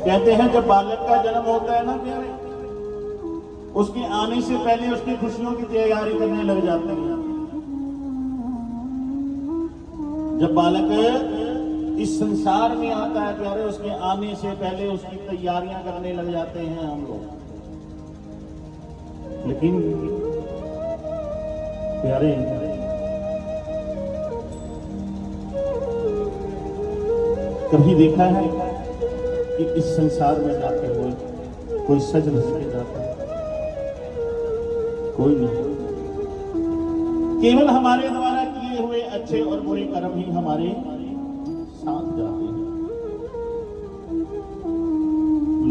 कहते हैं जब बालक का जन्म होता है ना प्यारे, उसके आने से पहले उसकी खुशियों की तैयारी करने लग जाते हैं। जब बालक इस संसार में आता है प्यारे, उसके आने से पहले उसकी तैयारियां करने लग जाते हैं हम लोग। लेकिन प्यारे कभी देखा है कि इस संसार में जाते हुए कोई सज धज के जाता है? कोई नहीं। केवल हमारे द्वारा किए हुए अच्छे और बुरे कर्म ही हमारे साथ जाते हैं।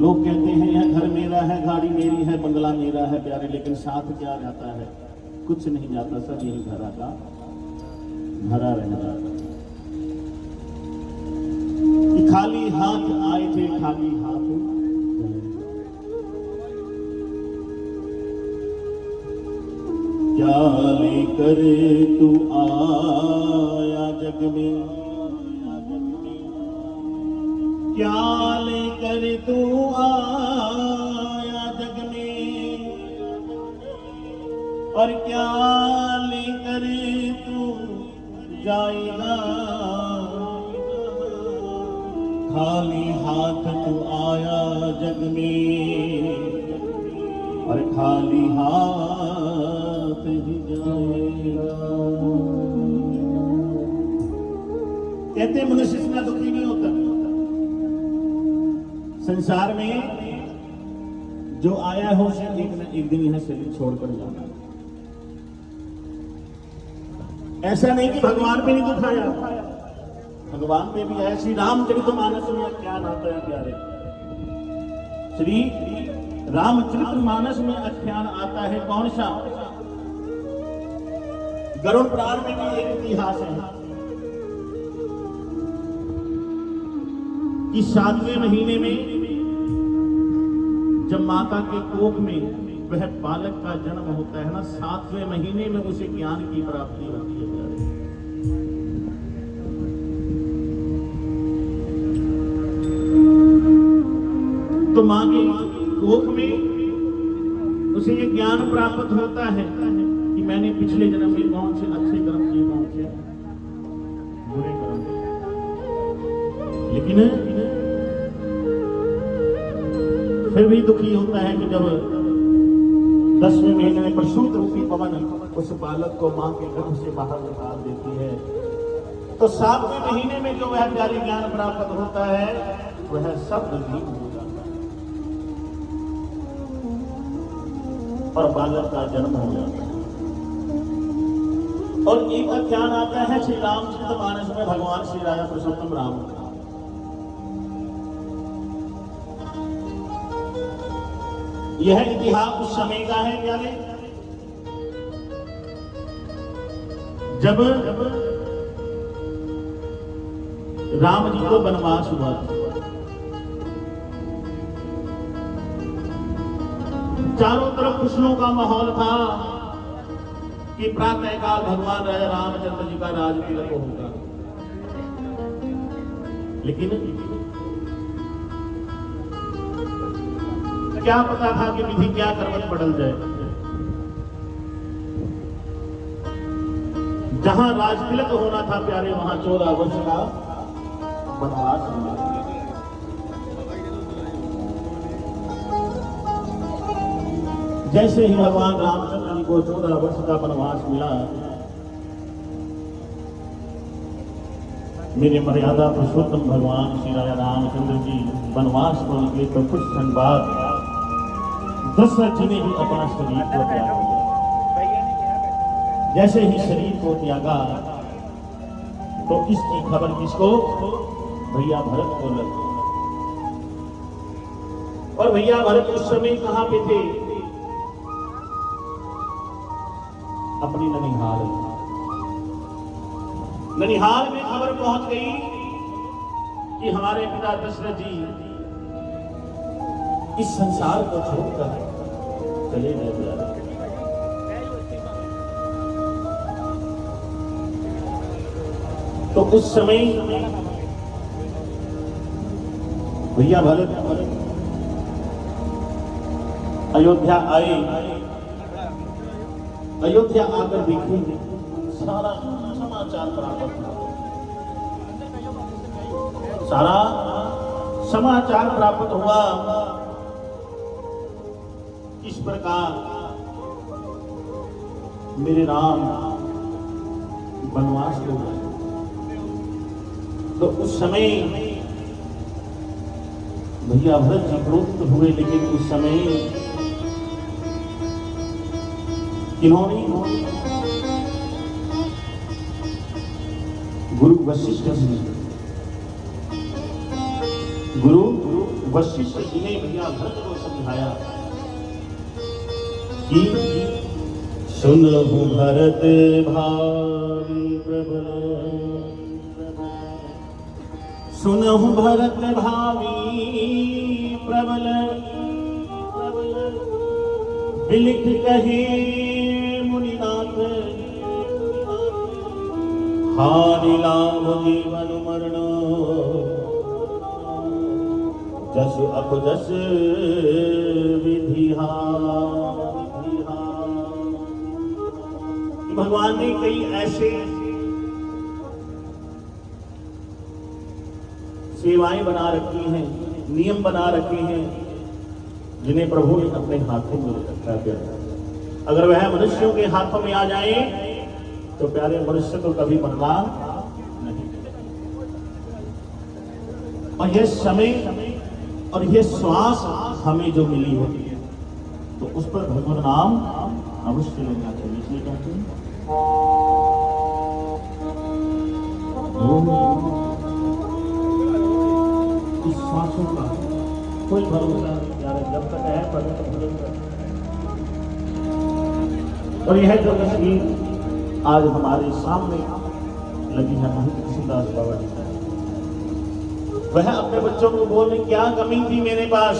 लोग कहते हैं यह घर मेरा है, गाड़ी मेरी है, बंगला मेरा है प्यारे, लेकिन साथ क्या जाता है? कुछ नहीं जाता, सब यही घरा का भरा रह जाता। कि खाली हाथ आए थे, खाली हाथ क्या लेकर तू आया जग में, क्या लेकर तू आया जग में, और क्या लेकर तू जाएगा? खाली हाथ तू आया जग में और खाली हाथ ही जाएगा। कहते मनुष्य इतना दुखी नहीं होता। संसार में जो आया हो उसे एक न एक दिन यह शरीर छोड़कर जाना। ऐसा नहीं कि भगवान पे नहीं दुख आया, भगवान पे भी आया। श्री रामचरितमानस में आख्यान आता है प्यारे, श्री रामचरितमानस में आख्यान आता है कौन सा? गरुड़ पुराण में भी एक इतिहास है कि 7वें महीने में जब माता के कोख में वह बालक का जन्म होता है ना, 7वें महीने में उसे ज्ञान की प्राप्ति होती है प्यारे। तो मां के कोख में उसे ये ज्ञान प्राप्त होता है कि मैंने पिछले जन्म में कौन से अच्छे कर्म किए, कौन से बुरे कर्म किए। लेकिन फिर भी दुखी होता है कि जब 10वें महीने में प्रसूत रूपी पवन उस बालक को मां के गर्भ से बाहर निकाल देती है, तो 7वें महीने में जो वह प्यारी ज्ञान प्राप्त होता है वह सब विलीन हो जाता है और बालक का जन्म हो जाता है। और एक आख्यान आता है श्री रामचरितमानस में भगवान श्री राजा पुरुषोत्तम राम का। यह इतिहास उस समय का है प्यारे जब राम जी को वनवास हुआ। चारों तरफ खुशियों का माहौल था कि प्रातःकाल भगवान राजा रामचंद्र जी का राजतिलक होगा। लेकिन क्या पता था कि विधि क्या करवट बदल जाए। जहां राजतिलक होना था प्यारे, वहां 14 वर्ष का वनवास मिला। जैसे ही भगवान रामचंद्र जी को 14 वर्ष का वनवास मिला, मेरे मर्यादा पुरुषोत्तम भगवान श्री राजा रामचंद्र जी वनवास को निकले तो कुछ क्षण बाद दशरथ जी ने भी अपना शरीर को त्यागा। जैसे ही शरीर को त्यागा तो इसकी खबर किसको? भैया भरत को लगी। और भैया भरत उस समय कहां पे थे? अपनी ननिहाल। ननिहाल में खबर पहुंच गई कि हमारे पिता दशरथ जी इस संसार को छोड़कर चले गए। तो उस समय भैया भरत अयोध्या आए। अयोध्या आकर देखेंगे सारा समाचार प्राप्त हुआ। सारा समाचार प्राप्त हुआ इस प्रकार मेरे राम वनवास हो गए। तो उस समय भैया भरत जी क्रोधित हुए, लेकिन उस समय किन्होंने गुरु वशिष्ठ जी ने भैया भरत को समझाया कि सुनहु भरत भावी प्रबल, सुनहु भरत भावी प्रबल, बिलिख कहे मुनिनाथ, हानि लाभ जीवन मरण, जस अपजस विधिहा। भगवान ने कई ऐसे सेवाएं बना रखी हैं, नियम बना रखे हैं, जिन्हें प्रभु ने अपने हाथों में रखा गया। अगर वह मनुष्यों के हाथों में आ जाए तो प्यारे मनुष्य को कभी मरना नहीं। और यह समय और यह श्वास हमें जो मिली होती है, तो उस पर भगवान नाम अवश्य लेना चाहिए। इसलिए कहते हैं इस श्वासों का कोई भरोसा नहीं, जब तक है पढ़े तो भरोसा। और यह जो तस्वीर आज हमारे सामने लगी है महंत किशनदास बाबा जी, वह अपने बच्चों को बोलने क्या कमी थी मेरे पास,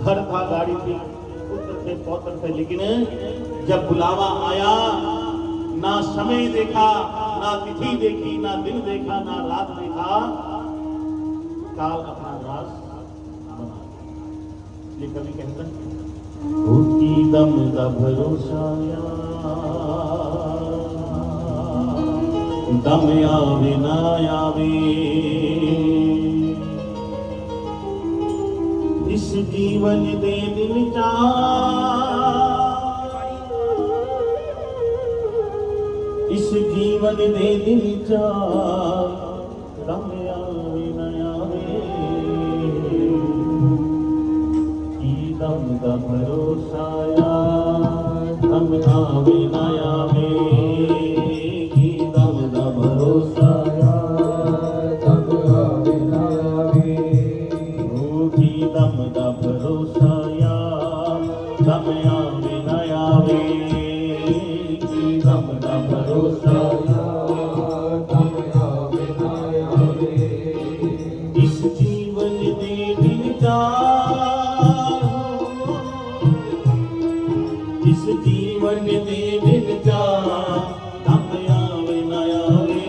घर था, गाड़ी थी, पुत्र थे, पौत्र थे, लेकिन जब बुलावा आया, ना समय देखा, ना तिथि देखी, ना दिन देखा, ना रात देखा, काल अपना राज बना। ये कभी कहता है दम दा भरोसा, दम आवे ना आवे, इस जीवन दे दिन जा, इस जीवन दे दिन जा, दम आवे न आवे, की दम दा भरोसा, दम आवे न आवे, की दम दा भरोसा, दम आवे न आवे, की दम दा भरोसा, दम आवे न आवे, की दम दा भरोसा, दम आवे न आवे, इस जीवन दे दिन चार, इस जीवन दे दिन चार, दम आवे न आवे,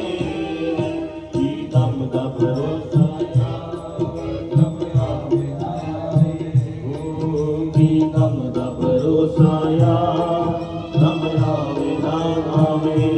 की दम दा भरोसा, दम आवे न आवे, की दम दा भरोसा, दम आवे न आवे।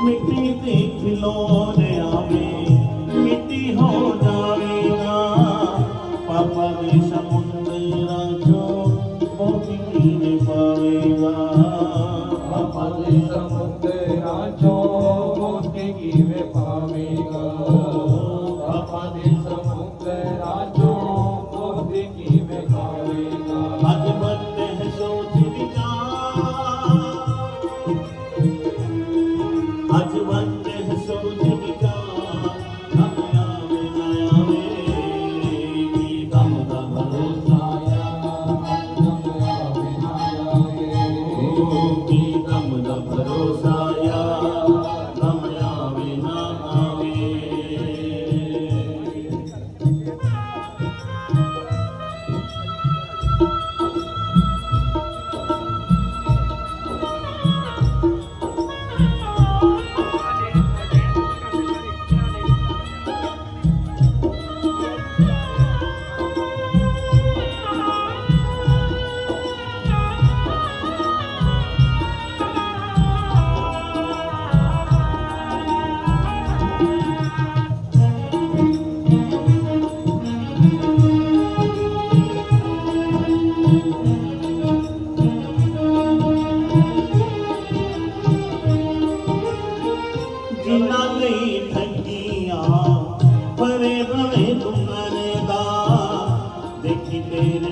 मिट्टी के खिलौने आवे, मिट्टी हो जावेगा, पापा के समुद्र जो मोती पीने पावेगा, पापा के समुद्र जो मोती पीने पावेगा, पापा के समुद्र जो मोती पीने पावेगा। आज बनते हैं सोच विचार, आज बनते हैं सोच विचार, दम आवे न आवे, की दम दा भरोसा, दम आवे न आवे, की दम दा भरोसा, दम आवे न आवे।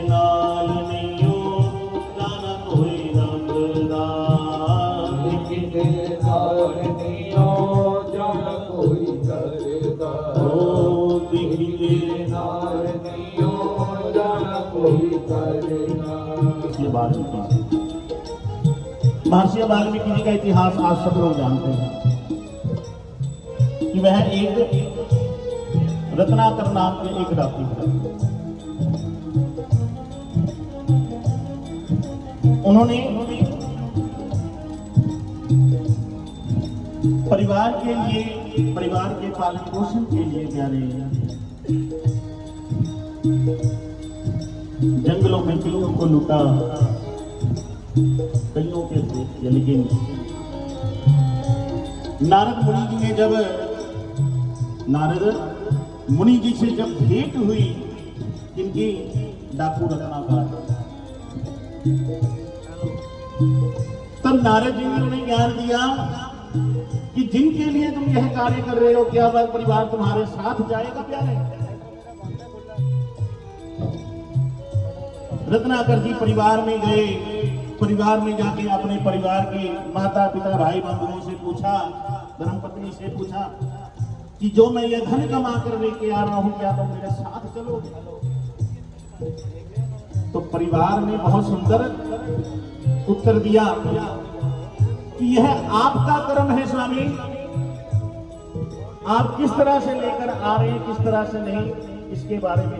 नाल नहीं हो जाना कोई रबदा लिखी तेरे नाल नहीं हो जाना कोई करदा ओ लिखी तेरे नाल नहीं हो जाना कोई करदा। महर्षि वाल्मीकि जी का इतिहास आज सब लोग जानते हैं कि वह एक रत्नाकर नाम के एक डाकू थे। उन्होंने परिवार के लिए, परिवार के पालन पोषण के लिए प्यारे जंगलों में चिड़ियों को लूटा, कईयों के थे। लेकिन नारद मुनि जी ने जब नारद मुनि जी से जब भेंट हुई इनकी डाकू रत्नाकर, तब नारद जी ने उन्हें ज्ञान दिया कि जिनके लिए तुम यह कार्य कर रहे हो, क्या वह परिवार तुम्हारे साथ जाएगा प्यारे? रत्नाकर जी परिवार में गए। परिवार में जाके अपने परिवार के माता पिता भाई बंधुओं से पूछा, धर्मपत्नी से पूछा कि जो मैं ये धन कमा कर लेके आ रहा हूं, क्या तुम मेरे साथ चलोगे? तो परिवार ने बहुत सुंदर उत्तर दिया कि यह आपका कर्म है स्वामी, आप किस तरह से लेकर आ रहे हैं, किस तरह से नहीं, इसके बारे में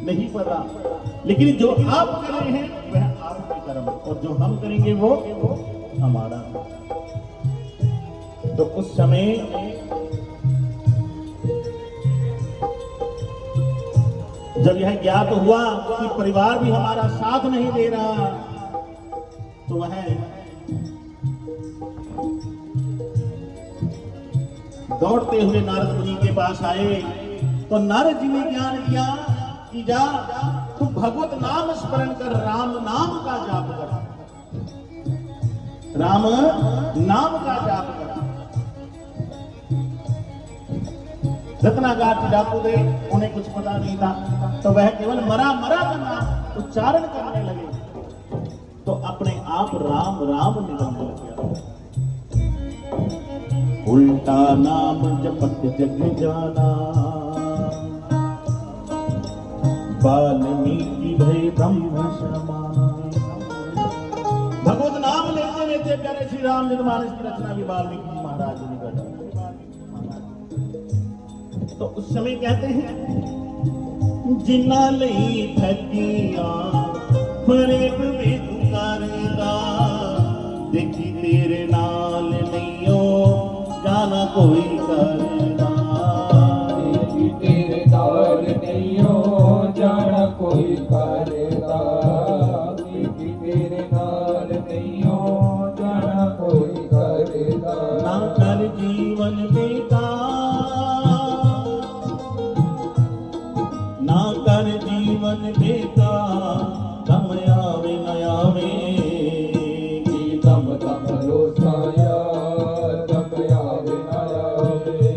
नहीं पता, लेकिन जो आप कर रहे हैं वह आपके कर्म, और जो हम करेंगे वो हमारा। तो उस समय जब यह ज्ञात हुआ कि परिवार भी हमारा साथ नहीं दे रहा, तो वह दौड़ते हुए नारद मुनि के पास आए। तो नारद जी ने ज्ञान दिया कि जा तू भगवत नाम स्मरण कर, राम नाम का जाप कर, राम नाम का जाप कर। रत्नाकर डाकू थे, उन्हें कुछ पता नहीं था, तो वह केवल मरा मरा का नाम उच्चारण करने लगे, तो अपने आप राम राम निकलने लगे। उल्टा नाम जपत जग जाना, वाल्मीकि भय ब्रह्म समान। भगवत नाम लेते लेते प्यारे श्री रामचरितमानस की रचना भी वाल्मीकि जी महाराज ने कर। तो उस समय कहते हैं जिन्ना लई ठगिया फरेब में करदा, देखी तेरे नाल नहीं हो जाना कोई करदा, देखी तेरे नाल नहीं हो जाना कोई करदा, देखी तेरे नाल नहीं हो जाना कोई करदा। ना कर जीवन बेकार, ना कर जीवन बेकार, दम आवे न आवे, कि दम दम रोसाया दम आवे न आवे,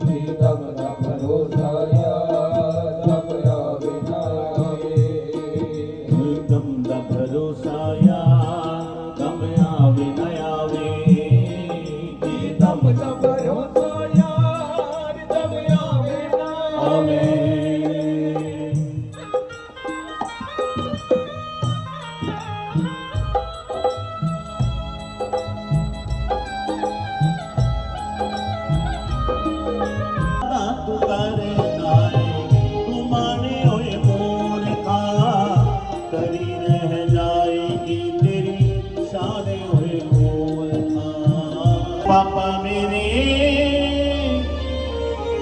कि दम दम रोसाया दम आवे न आवे, दम दम भरोसाया दम आवे न आवे, कि दम दम रोसाया दम आवे न आवे। तू करे नाए तू माने होए मोर का, करी रह जाएगी तेरी शाने होए मोर का। पापा मेरे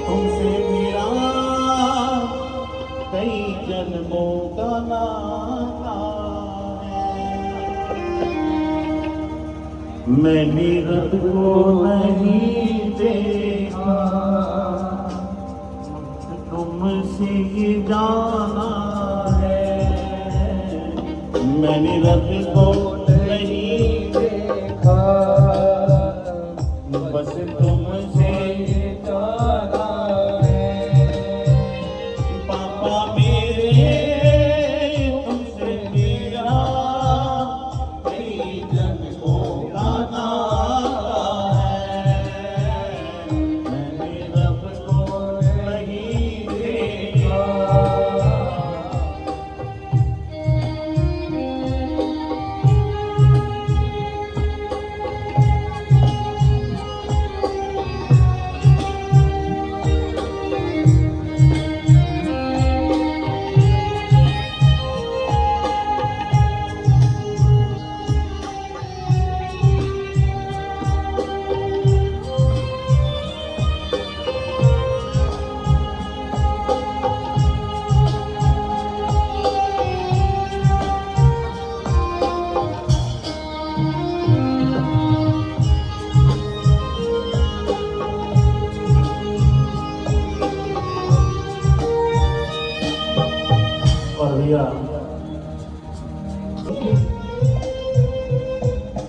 तुमसे मेरा कई जन्मों का नाता है, मैंने रब को नहीं देखा, तुमसे ये जाना है, मैंने रब को नहीं देखा, बस तुमसे जाना है। पापा मेरे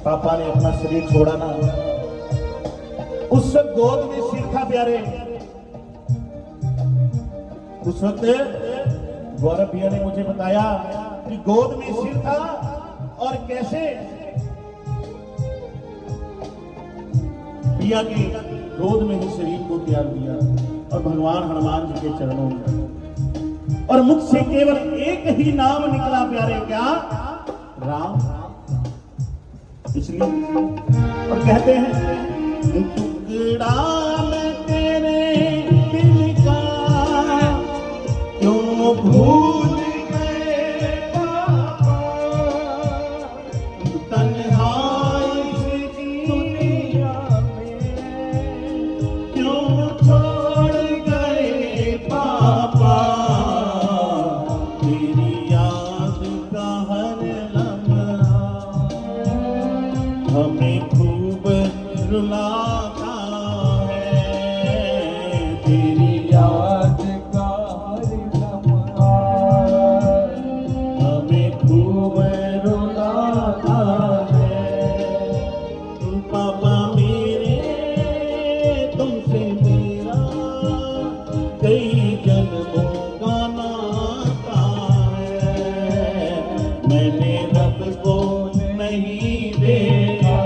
पापा ने अपना शरीर छोड़ा ना, उस वक्त गोद में सिर था प्यारे। उस वक्त गौरव भैया ने मुझे बताया कि गोद में सिर था और कैसे भैया की गोद में ही शरीर को त्याग दिया और भगवान हनुमान जी के चरणों में, और मुख से केवल एक ही नाम निकला प्यारे, क्या? राम। इसलिए और कहते हैं टुकड़ा मैं तेरे दिल का क्यों भूल गए पापा, तन्हाई से दुनिया में क्यों छोड़ गए पापा, तेरी याद का हर लम्हा हमें खूब रुलाता है, तेरी याद का हर लम्हा हमें खूब रुलाता है। पापा मेरे तुमसे मेरा कई जन्मों का नाता है, मैंने रब को नहीं देखा,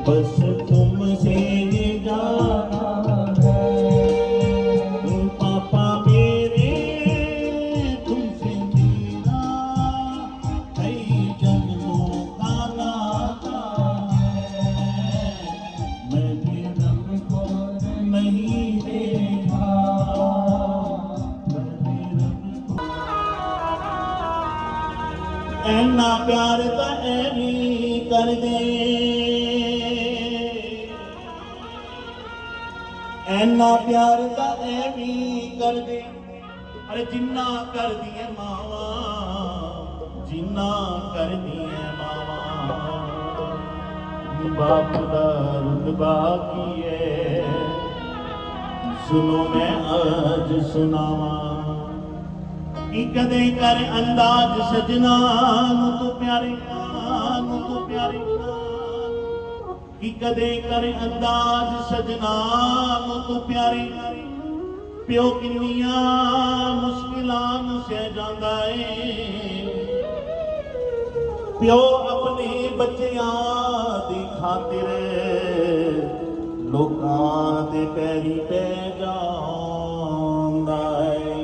बस तुमसे ये जाना है। पापा मेरे तुमसे मेरा कई जन्मों का नाता है, मैंने रब को नहीं देखा, मैंने रब को। ऐना प्यार तो ऐवी कर दे, ऐना प्यार तो ऐवी कर दे, अरे जिन्ना कर दिए मावा, जिन्ना कर दिए मावा, बाप दा रुतबा की है, सुनो मैं आज सुनावा। कि कदे कर अंदाज सजना नू तू प्यारे, नू तू प्यारे, कि कदे कर अंदाज सजना नू तू प्यारे, प्यो किन्नियां मुश्किलां नू सह जांदा है, प्यो अपने बच्चियां दी खातिर लोकां दे पैरी पै जांदा है,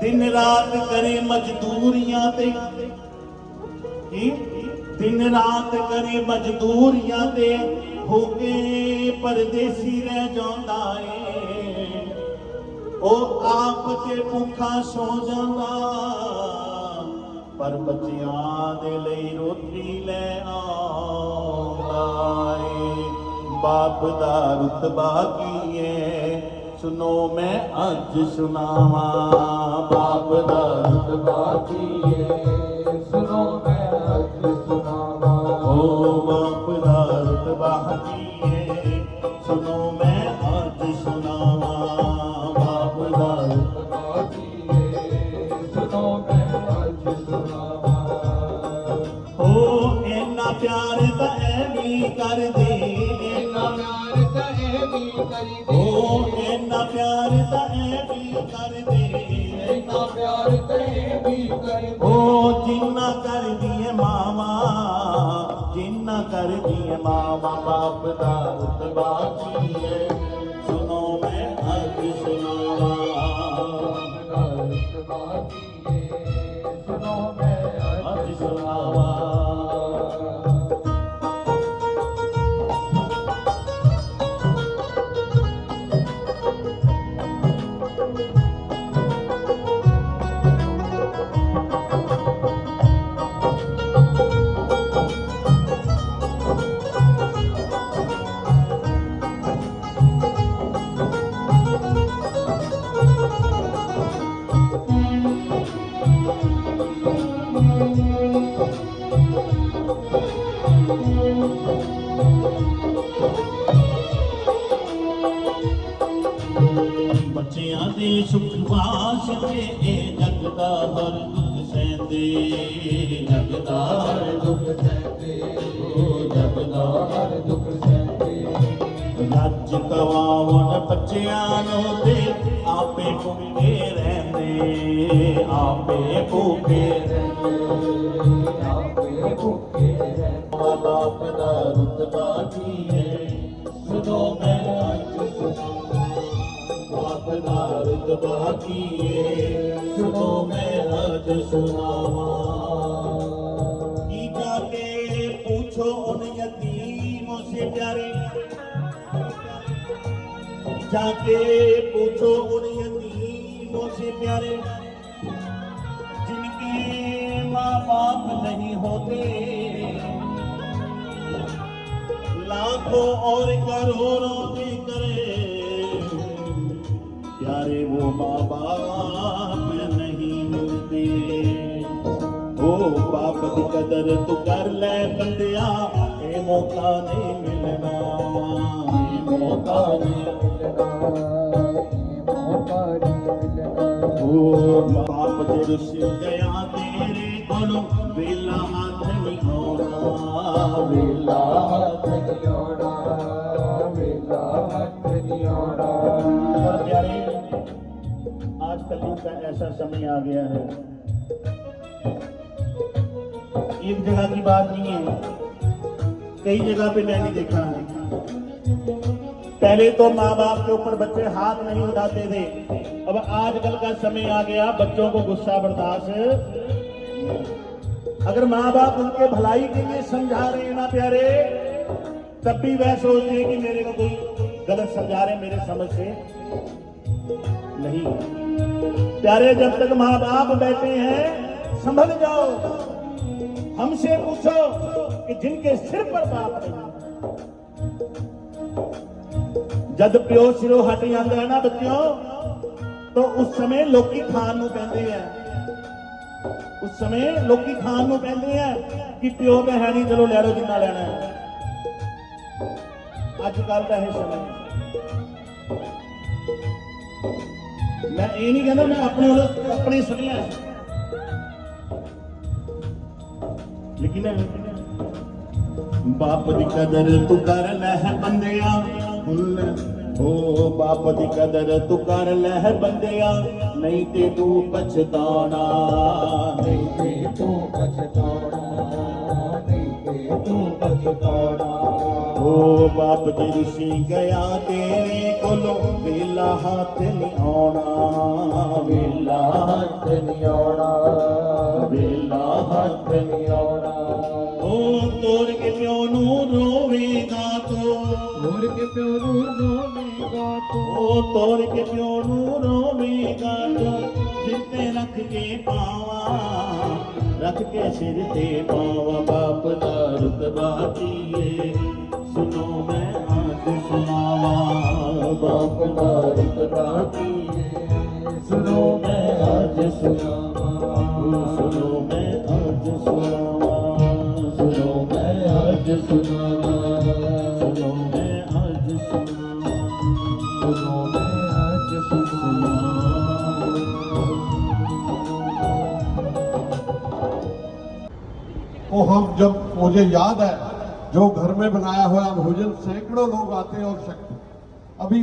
दिन रात करे मजदूरियां ते, दिन रात करे मजदूरियां ते, होके परदेसी रह जांदा है, ओ आप ते भूखा सौ जांदा, पर बच्चियां दे लई रोटी ले आंदा है। बाप दा रुतबा की है, सुनो मैं अज सुनावा, बाप दा रुतबा की है, सुनो मैं अज सुनावा, ओ बाप दा रुतबा की है, सुनो मैं अज सुनावा, बाप दा रुतबा की है, सुनो मैं अज सुनावा। ओ इन्ना प्यार ता ऐवी कर दे, इन्ना प्यार ता ऐवी कर दे, ओ इन्ना प्यार ता ऐवी कर दे, इन्ना प्यार ता ऐवी कर दे, ओ जिन्ना कर दिए मावा, जिन्ना कर दिए मावा, बाप दा रुतबा की है, सुनो मैं अज सुनावा, बाप दा रुतबा की है, सुनो मैं अज सुनावा। बच्चियां दे सुख वास्ते ए जग दा हर दुख सह सहते जगदार दुख सहते ਜਗਦਾਰ ਦੁਖ ਸਹਿਤੇ ਰੱਜ ਕਵਾਉਣ ਬੱਚਿਆਂ ਨੂੰ ਤੇ ਆਪੇ ਭੁੱਖੇ ਰਹਿੰਦੇ ਆਪੇ ਭੁੱਖੇ ਆਪੇ ਭੁੱਖੇ ਰਹਿੰਦੇ ਮਾਂ ਬਾਪ ਦਾ ਰੁਤਬਾ ਕੀ ਹੈ ਸੁਣੋ ਮੈਂ ਅੱਜ ਸੁਣਾਵਾਂ ਬਾਪ ਦਾ ਰੁਤਬਾ ਕੀ ਹੈ ਸੁਣੋ ਮੈਂ ਅੱਜ ਸੁਣਾਵਾਂ ਕੀ ਜਾਕੇ पूछो उन यतीमों से प्यारे जाके पूछो उन यतीमों से प्यारे जिनके माँ बाप नहीं होते लाखों और करोड़ों के करे प्यारे वो माँ बाप नहीं मिलते ओ बाप दी कदर तू कर ले बंदिया ए मौका नहीं मिलना ए मौका नहीं ਮੌਕਾ ਨਹੀਂ ਮਿਲਣਾ ओ बाप जे रुस गया तेरे कोलों वेला हाथ नहीं आउणा वेला ਹੱਥ ਨਹੀਂ ਆਉਣਾ ਵੇਲਾ ਹੱਥ ਨਹੀਂ ਆਉਣਾ और प्यारे आज कलयुग का ऐसा समय आ गया है एक जगह की बात नहीं है कई जगह पे मैंने देखा है पहले तो माँ बाप के ऊपर बच्चे हाथ नहीं उठाते थे अब आजकल का समय आ गया बच्चों को गुस्सा बर्दाश्त अगर माँ बाप उनके भलाई के लिए समझा रहे हैं ना प्यारे तब भी वह सोचते हैं कि मेरे को कोई गलत समझा रहे मेरे समझ से नहीं प्यारे जब तक माँ बाप बैठे हैं संभल जाओ हमसे पूछो कि जिनके सिर पर बाप नहीं जद प्यो सिरों हट जाता है ना बच्चों तो उस समय लोकी खान नूं कहंदे हैं उस समय लोकी खान नूं कहंदे हैं कि प्यो तो है नहीं चलो ले लो जिन्ना लेना है अजकल का यह समय मैं ये नहीं कहता मैं अपने सलिया लेकिन बाप दी कदर तू कर लह बंदिया ओ बाप दी कदर तू कर लह बंदिया नहीं ते तू पछताना ਨਹੀਂ ਤੇ ਤੂੰ ਪਛਤਾਉਣਾ ਨਹੀਂ ਤੇ ਤੂੰ ਪਛਤਾਉਣਾ ओ बाप जी रुसी गया तेरे कोलों वेला हाथ नहीं आउणा वेला ਹੱਥ ਨਹੀਂ ਆਉਣਾ ਵੇਲਾ ਹੱਥ ਨਹੀਂ ਆਉਣਾ ओ तोड़ के प्यो नू रोवेगा तो ਹੋਰ ਕੇ ਪਿਓ ਨੂੰ ਰੋਵੇਗਾ ਤੂੰ ओ तोड़ के प्यो नू रोवेगा तो जिते रख के पावा रख के सिर ते पावा बाप दा रुतबा कीए सुनो मैं आज सुनावा बाप दा रुतबा कीए सुनो मैं आज सुनावा सुनो मैं आज सुनावा सुनो मैं आज सुनावा सुनो मैं आज सुनावा ਸੁਣੋ ਮੈਂ ਅੱਜ ਸੁਣਾ तो हम जब मुझे याद है जो घर में बनाया हुआ भोजन सैकड़ों लोग आते हैं और अभी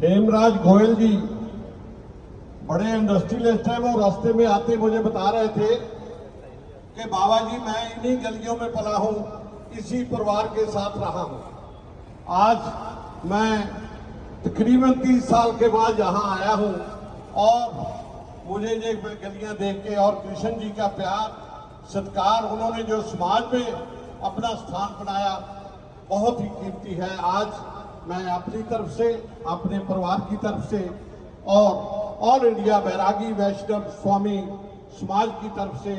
हेमराज गोयल जी बड़े इंडस्ट्रियलिस्ट हैं वो रास्ते में आते मुझे बता रहे थे कि बाबा जी मैं इन्हीं गलियों में पला हूँ इसी परिवार के साथ रहा हूँ आज मैं तकरीबन 30 साल के बाद यहाँ आया हूँ और मुझे ये गलियाँ देख के और कृष्ण जी का प्यार सत्कार उन्होंने जो समाज में अपना स्थान बनाया बहुत ही कीमती है आज मैं अपनी तरफ से अपने परिवार की तरफ से और ऑल इंडिया बैरागी वैष्णव स्वामी समाज की तरफ से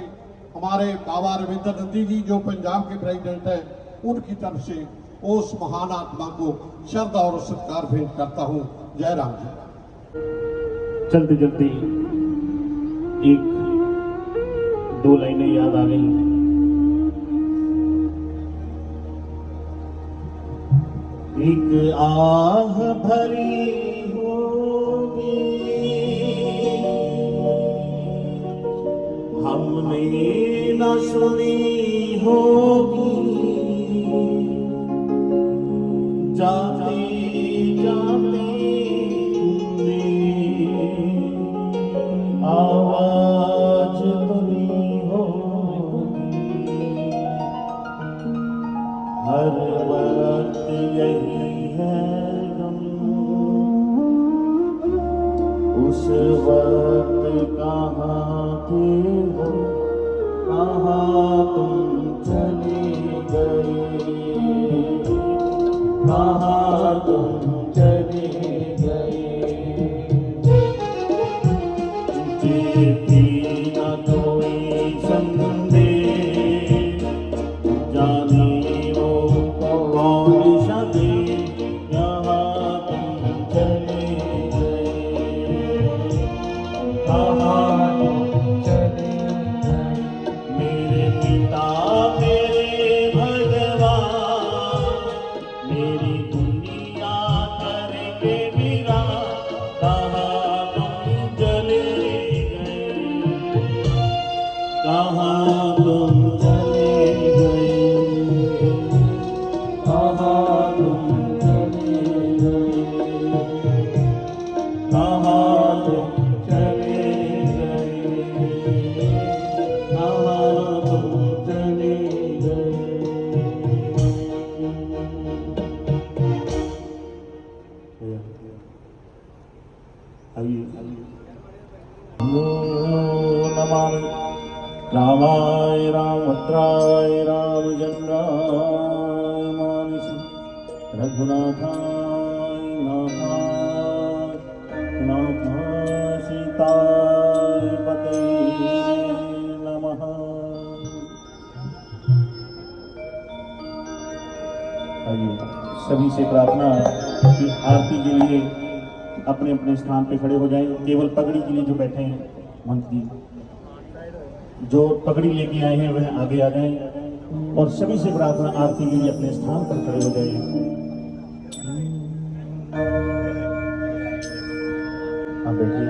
हमारे बाबा रविंद्र नंदी जी जो पंजाब के प्रेसिडेंट हैं उनकी तरफ से उस महान आत्मा को श्रद्धा और सत्कार भेंट करता हूँ जय राम जी चलते चलते एक दो लाइनें याद आ गई एक आह भरी होगी हमने न सुनी होगी, जाते जाते तुमने आवाज सुनी होगी। हर वक्त यही है गम, उस वक्त कहाँ थे हो, कहाँ तुम चले गए, कहाँ तुम चले गए। चिट्ठी न कोई संदेश, जाने वो कौन सा देश, यहाँ तुम चले गए, कहाँ तुम चले गए। मेरे पिता मेरे भगवान, मेरी दुनिया करके वीरा, कहाँ तुम चले गए, कहाँ तुम चले गए, कहाँ तुम चले गए, कहाँ तुम चले गए, कहाँ तुम चले गए। नमामि रामाय रामभद्राय रामचन्द्राय मानसि रघुनाथाय नाथाय नाथाय सीताय पते नमः। आइए सभी से प्रार्थना कि आरती के लिए अपने अपने स्थान पे खड़े हो जाएं। केवल पगड़ी के लिए जो बैठे हैं मंत्री, जो पगड़ी लेके आए हैं वह आगे आ जाएं। और सभी से प्रार्थना आरती के लिए अपने स्थान पर खड़े हो जाएं। आप बैठिए।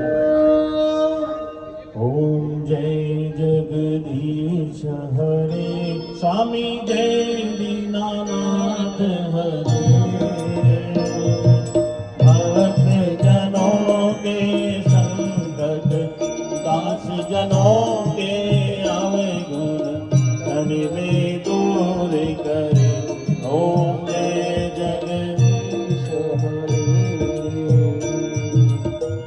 ओम जय जगदीश हरे, स्वामी जय दीनानाथ हरे, भक्त जनों के संकट, दास जनों के अवगुण, धनि में दूर करे। ओम जय जगदीश हरे,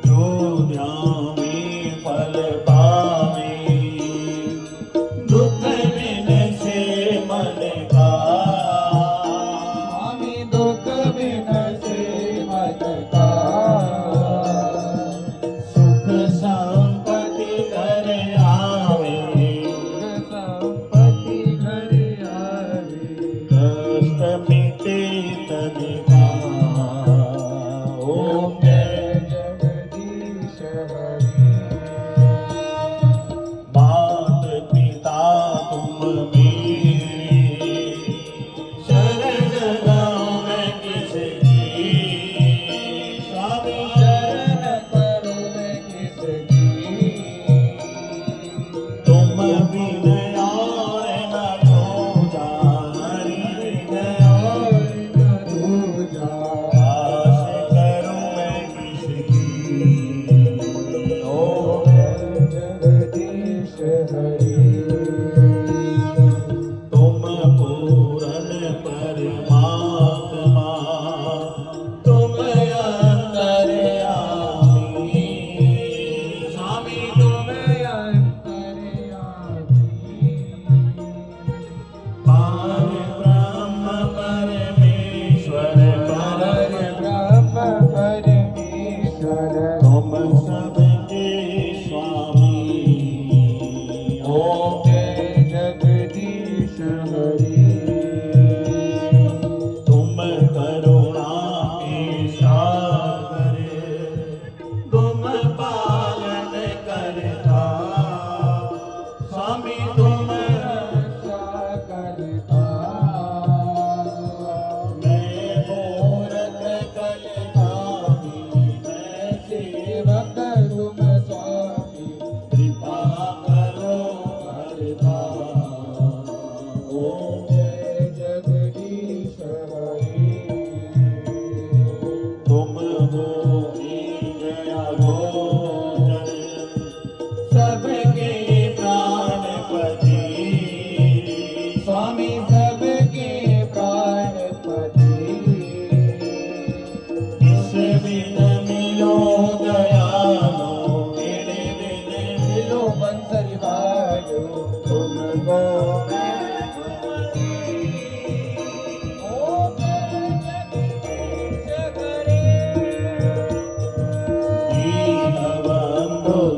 जो ध्यावे फल पावे, दुख बिन से मन का, स्वामी दुख बिन से मन का, सुख संपत्ति कर आ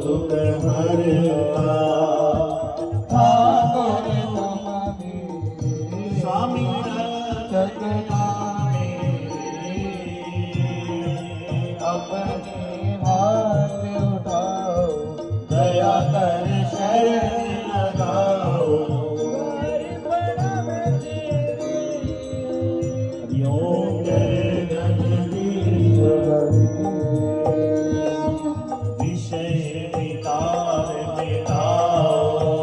दुख हरता ठाकुर तुम्हारी स्वामी रक्षक अपने हाथ उठाओ दया कर शरण लगाओ हरिओम जय जगदीश विषय विकार मिटाओ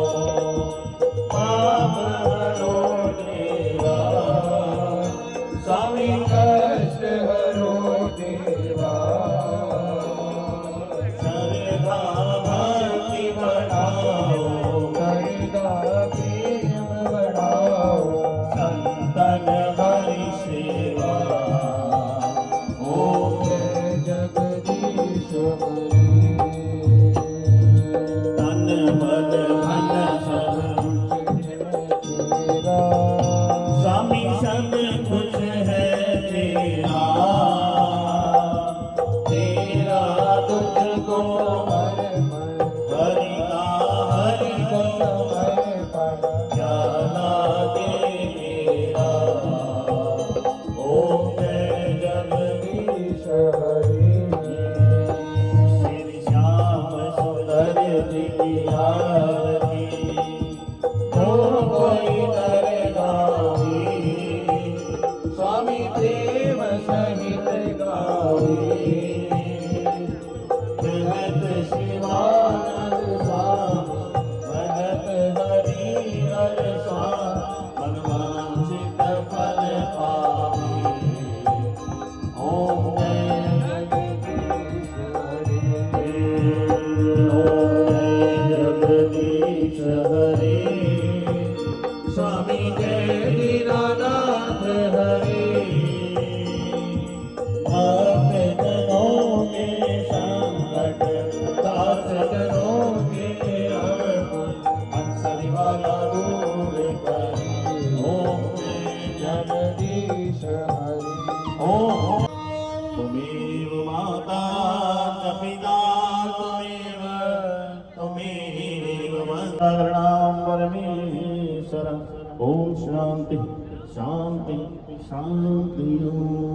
पाप हरो देवा स्वामी कष्ट हरो देवा श्रद्धा भक्ति बढ़ाओ करदा प्रेम बढ़ाओ संतन हरि सेवा ओम जय जगदीश तन बल धन सब तेरा स्वामी सब कुछ है तेरा तेरा तुझको हरि को क्या लागे मेरा ओम जय जगदीश श्री श्याम सुंदर जी की आरती हो कोई नर गावी स्वामी प्रेम सहित गावी भगत शिवानंद स्वामी भगत हरि हर स्वामी मनवांछित फल पावे ओम जय जगदीश ओम जय जगदीश हरे स्वामी जय दीनानाथ हरे भक्त जनों के संकट दास जनों के अवगुण हंसने वाला दूर करे ओम जय जगदीश हरि ओम तुमेव माता च पिता तुमेव मंगलाम परमेश्वर ओम शांति शांति शांति ओम